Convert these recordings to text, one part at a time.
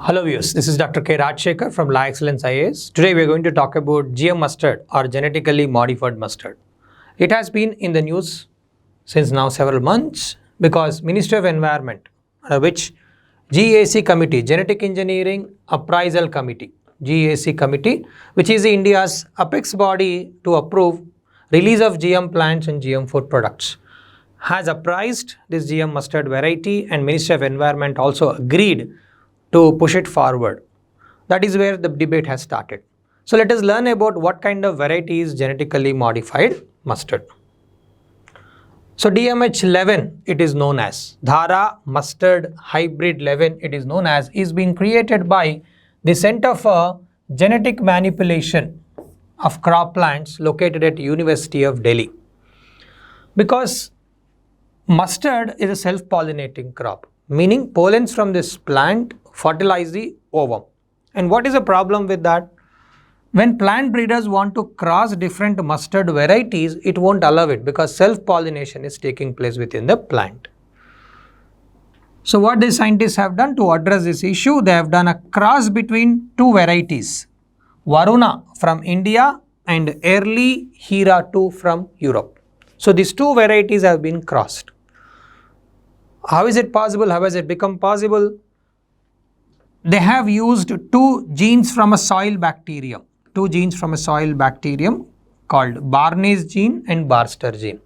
Hello viewers, this is Dr. K. RAJASHEKAR from Excellence IAS. Today we are going to talk about GM mustard or genetically modified mustard. It has been in the news since now several months because Ministry of Environment, which GAC Committee, Genetic Engineering Appraisal Committee, GAC Committee, which is India's apex body to approve release of GM plants and GM food products, has appraised this GM mustard variety, and Ministry of Environment also agreed to push it forward. That is where the debate has started. So let us learn about what kind of variety is genetically modified mustard. So DMH11 it is known as, Dhara Mustard Hybrid 11 it is known as, is being created by the Center for Genetic Manipulation of Crop Plants located at University of Delhi. Because mustard is a self-pollinating crop, meaning pollens from this plant fertilize the ovum. And what is the problem with that? When plant breeders want to cross different mustard varieties, it won't allow it because self-pollination is taking place within the plant. So what the scientists have done to address this issue, they have done a cross between two varieties, Varuna from India and Early Hera 2 from Europe. So these two varieties have been crossed. How is it possible? How has it become possible? They have used two genes from a soil bacterium called Barnase gene and Barster gene.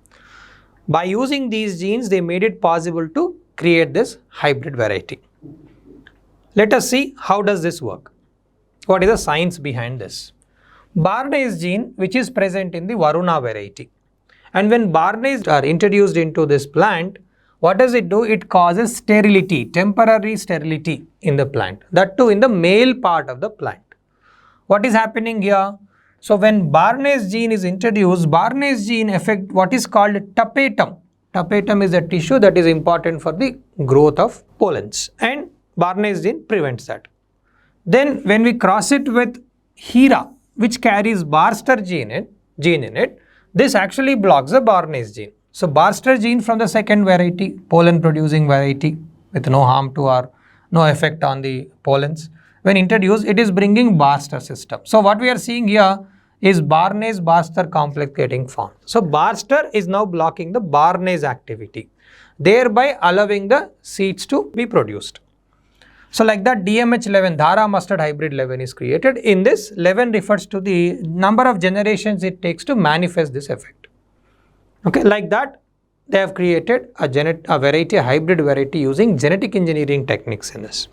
By using these genes, they made it possible to create this hybrid variety. Let us see how does this work. What is the science behind this? Barnase gene, which is present in the Varuna variety. And when Barnase are introduced into this plant, what does it do? It causes sterility, temporary sterility in the plant. That too in the male part of the plant. What is happening here? So when Barnase gene is introduced, Barnase gene affect what is called tapetum. Tapetum is a tissue that is important for the growth of pollens, and Barnase gene prevents that. Then when we cross it with Hera, which carries Barster gene in it, this actually blocks the Barnase gene. So Barster gene from the second variety, pollen producing variety with no harm to or no effect on the pollens. When introduced, it is bringing Barster system. So what we are seeing here is Barnase-Barster complex getting formed. So Barster is now blocking the Barnase activity, thereby allowing the seeds to be produced. So like that, DMH11, Dhara Mustard Hybrid 11 is created. In this, 11 refers to the number of generations it takes to manifest this effect. Okay, like that, they have created a hybrid variety using genetic engineering techniques in this.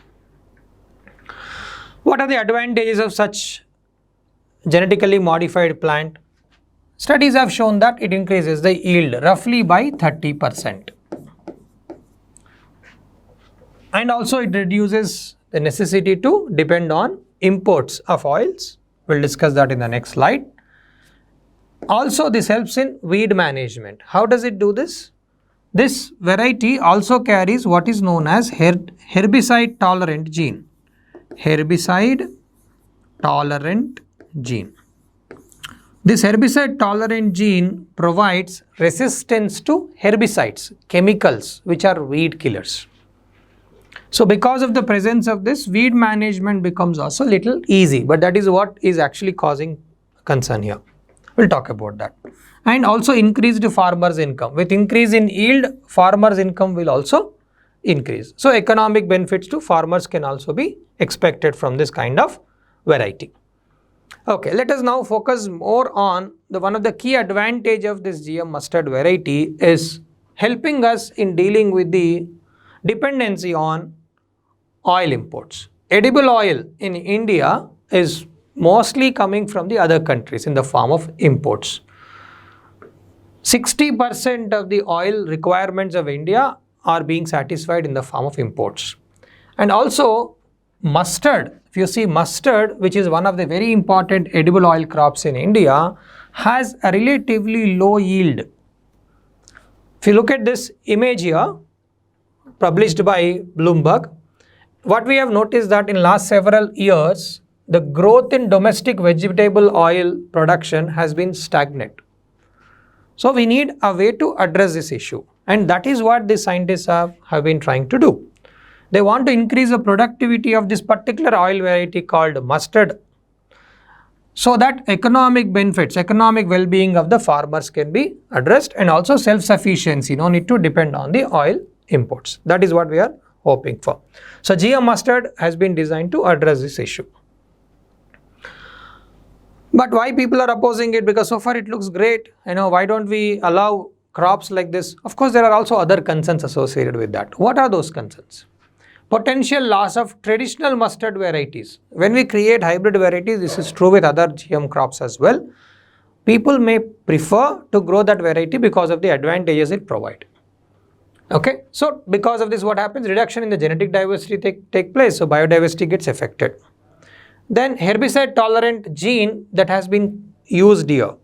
What are the advantages of such genetically modified plant? Studies have shown that it increases the yield roughly by 30%. And also it reduces the necessity to depend on imports of oils. We'll discuss that in the next slide. Also, this helps in weed management. How does it do this? This variety also carries what is known as herbicide tolerant gene. Herbicide tolerant gene. This herbicide tolerant gene provides resistance to herbicides, chemicals which are weed killers. So because of the presence of this, weed management becomes also little easy, but that is what is actually causing concern here. We'll talk about that. And also increased farmers' income. With increase in yield, farmers' income will also increase. So economic benefits to farmers can also be expected from this kind of variety. Okay, let us now focus more on one of the key advantage of this GM mustard variety is helping us in dealing with the dependency on oil imports. Edible oil in India is mostly coming from the other countries in the form of imports. 60% of the oil requirements of India are being satisfied in the form of imports. And also mustard, if you see mustard, which is one of the very important edible oil crops in India, has a relatively low yield. If you look at this image here, published by Bloomberg, what we have noticed that in last several years, the growth in domestic vegetable oil production has been stagnant. So we need a way to address this issue, and that is what the scientists have been trying to do. They want to increase the productivity of this particular oil variety called mustard, so that economic benefits, economic well-being of the farmers can be addressed, and also self-sufficiency, no need to depend on the oil imports. That is what we are hoping for. So GM mustard has been designed to address this issue. But why people are opposing it? Because so far it looks great. Why don't we allow crops like this? Of course, there are also other concerns associated with that. What are those concerns? Potential loss of traditional mustard varieties. When we create hybrid varieties, this is true with other GM crops as well. People may prefer to grow that variety because of the advantages it provides. Okay, so because of this, what happens? Reduction in the genetic diversity take place, so biodiversity gets affected. Then herbicide tolerant gene that has been used here.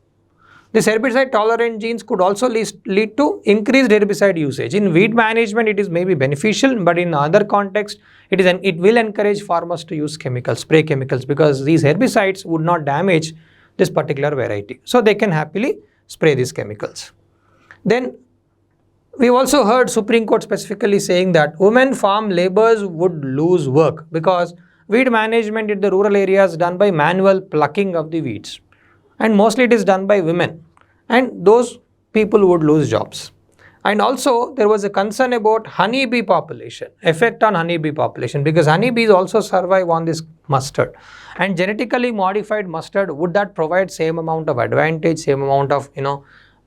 This herbicide tolerant genes could also lead to increased herbicide usage. In weed management, it is maybe beneficial, but in other context, it will encourage farmers to use chemicals, spray chemicals, because these herbicides would not damage this particular variety. So they can happily spray these chemicals. Then we've also heard Supreme Court specifically saying that women farm laborers would lose work because weed management in the rural areas is done by manual plucking of the weeds, and mostly it is done by women, and those people would lose jobs. And also there was a concern about honeybee population, effect on honeybee population, because honeybees also survive on this mustard, and genetically modified mustard, would that provide same amount of advantage, same amount of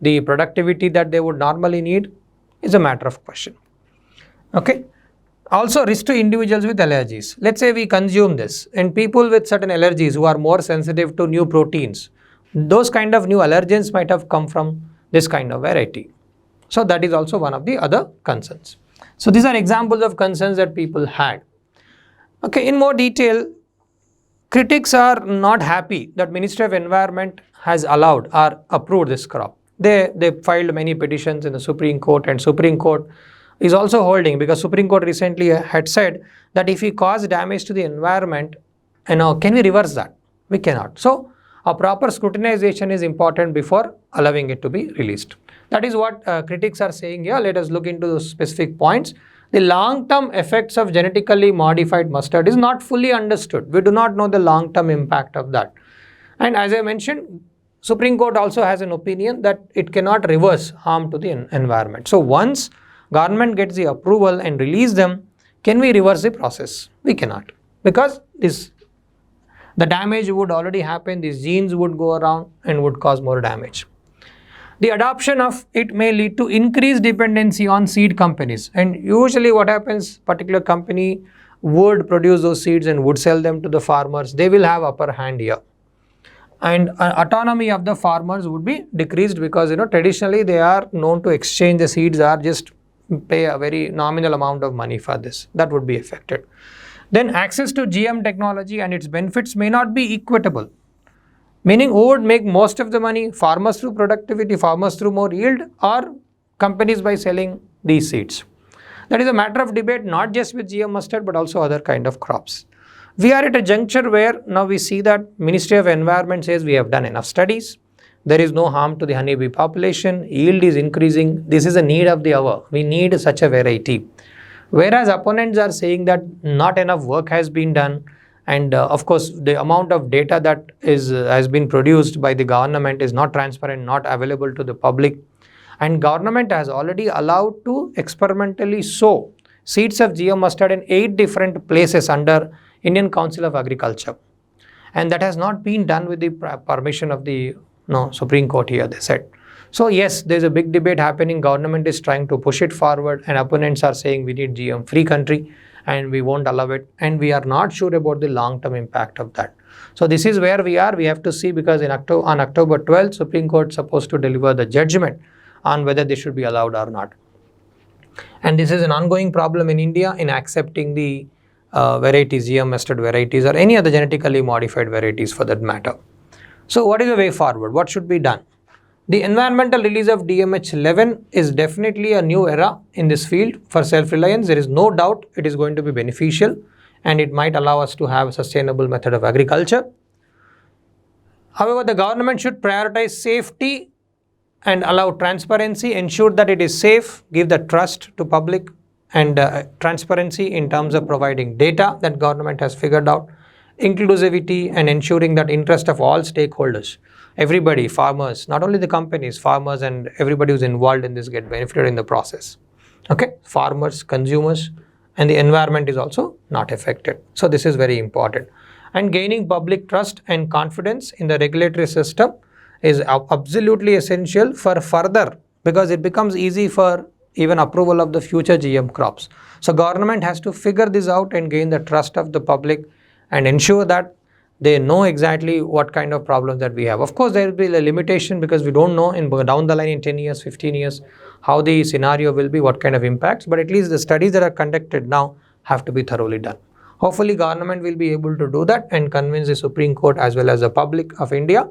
the productivity that they would normally need, is a matter of question. Okay. Also, risk to individuals with allergies. Let's say we consume this, and people with certain allergies who are more sensitive to new proteins, those kind of new allergens might have come from this kind of variety. So that is also one of the other concerns. So these are examples of concerns that people had. Okay, in more detail, critics are not happy that Ministry of Environment has allowed or approved this crop. They filed many petitions in the Supreme Court, and Supreme Court is also holding, because Supreme Court recently had said that if we cause damage to the environment, can we reverse that? We cannot. So a proper scrutinization is important before allowing it to be released. That is what critics are saying here. Let us look into those specific points. The long-term effects of genetically modified mustard is not fully understood. We do not know the long-term impact of that. And as I mentioned, Supreme Court also has an opinion that it cannot reverse harm to the environment. So once government gets the approval and release them, can we reverse the process? We cannot, because the damage would already happen, these genes would go around and would cause more damage. The adoption of it may lead to increased dependency on seed companies, and usually what happens, particular company would produce those seeds and would sell them to the farmers. They will have upper hand here, and autonomy of the farmers would be decreased, because traditionally they are known to exchange the seeds or just pay a very nominal amount of money for this. That would be affected. Then access to GM technology and its benefits may not be equitable, meaning who would make most of the money, farmers through productivity, farmers through more yield, or companies by selling these seeds. That is a matter of debate, not just with GM mustard but also other kind of crops. We are at a juncture where now we see that Ministry of Environment says we have done enough studies. There is no harm to the honeybee population. Yield is increasing. This is a need of the hour. We need such a variety. Whereas opponents are saying that not enough work has been done, and of course the amount of data that has been produced by the government is not transparent, not available to the public, and government has already allowed to experimentally sow seeds of GM mustard in 8 different places under Indian Council of Agriculture, and that has not been done with the permission of the Supreme Court here, they said. So yes, there's a big debate happening. Government is trying to push it forward, and opponents are saying we need GM free country and we won't allow it, and we are not sure about the long-term impact of that. So this is where we are. We have to see, because on October 12th, Supreme Court is supposed to deliver the judgment on whether they should be allowed or not. And this is an ongoing problem in India in accepting the varieties, GM mustard varieties, or any other genetically modified varieties for that matter. So what is the way forward? What should be done? The environmental release of DMH11 is definitely a new era in this field for self-reliance. There is no doubt it is going to be beneficial, and it might allow us to have a sustainable method of agriculture. However, the government should prioritize safety and allow transparency, ensure that it is safe, give the trust to public, and transparency in terms of providing data that government has figured out, inclusivity and ensuring that interest of all stakeholders, everybody, farmers, not only the companies, farmers and everybody who's involved in this get benefited in the process. Okay, farmers, consumers, and the environment is also not affected. So this is very important. And gaining public trust and confidence in the regulatory system is absolutely essential for further, because it becomes easy for even approval of the future GM crops. So government has to figure this out and gain the trust of the public and ensure that they know exactly what kind of problems that we have. Of course, there will be a limitation because we don't know down the line in 10 years, 15 years, how the scenario will be, what kind of impacts, but at least the studies that are conducted now have to be thoroughly done. Hopefully, government will be able to do that and convince the Supreme Court as well as the public of India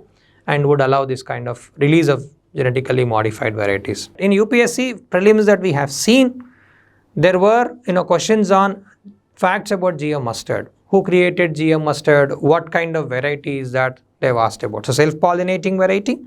and would allow this kind of release of genetically modified varieties. In UPSC prelims that we have seen, there were questions on facts about GM mustard. Who created GM mustard? What kind of varieties that they've asked about? So self-pollinating variety,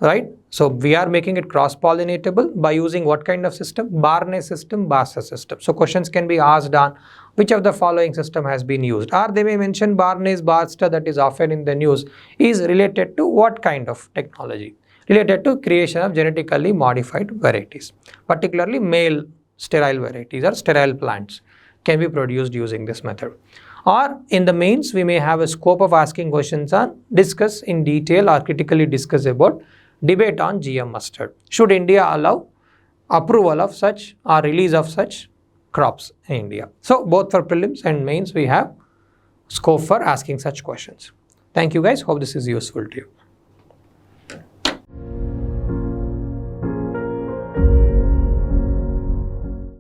right? So we are making it cross-pollinatable by using what kind of system? Barney system, Basa system. So questions can be asked on which of the following system has been used, or they may mention Barney's Basta that is often in the news is related to what kind of technology? Related to creation of genetically modified varieties, particularly male sterile varieties or sterile plants can be produced using this method. Or in the mains, we may have a scope of asking questions on discuss in detail or critically discuss about debate on GM mustard. Should India allow approval of such or release of such crops in India? So both for prelims and mains, we have scope for asking such questions. Thank you guys. Hope this is useful to you.